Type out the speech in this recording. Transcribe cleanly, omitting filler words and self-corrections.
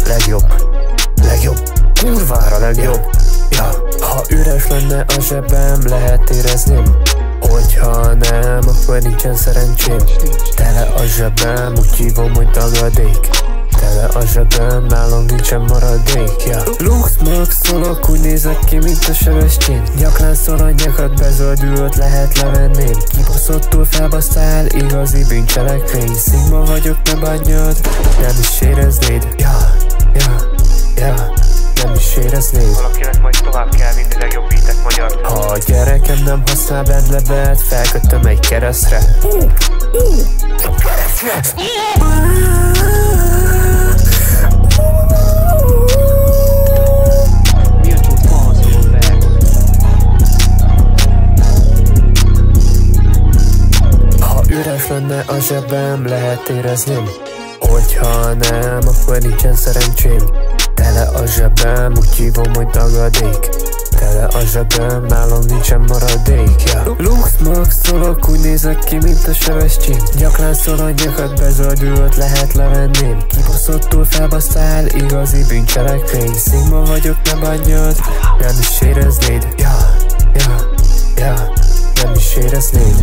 legjobb, kurvára legjobb. Ja, ha üres lenne a zsebem, lehet érezném. Hogyha nem, akkor nincsen szerencsém. Tele a zsebem, úgy hívom, hogy tagadék. Tele a zsebem, nálam nincsen maradék, ja. Lux-maxolok, úgy nézek ki, mint a Sebestyén. Gyakran szól a nyakad, bezöldült, lehet levenném. Kibaszottul felbasztál, igazi bűncselekmény. Szigma vagyok, ne bánjad, nem is éreznéd. Nem is éreznéd. Valakinek majd tovább kell vinni legjobb beatek magyar. Ha a gyerekem nem használ bedlebet, felkötöm egy keresztre. Ha üres lenne a zsebem, lehet érezném. Hogyha nem, akkor nincsen szerencsém. Tele a zsebem, úgy hívom, hogy tagadék. Tele a zsebem, nálam nincsen maradék, ja. Lux-maxolok, úgy nézek ki, mint a Sebestyén. Gyakran szól a nyakad, bezöldült, lehet levenném. Kibaszottul felbasztál, igazi bűncselekmény. Szigma vagyok, ne bánjad, nem is éreznéd. Nem is éreznéd.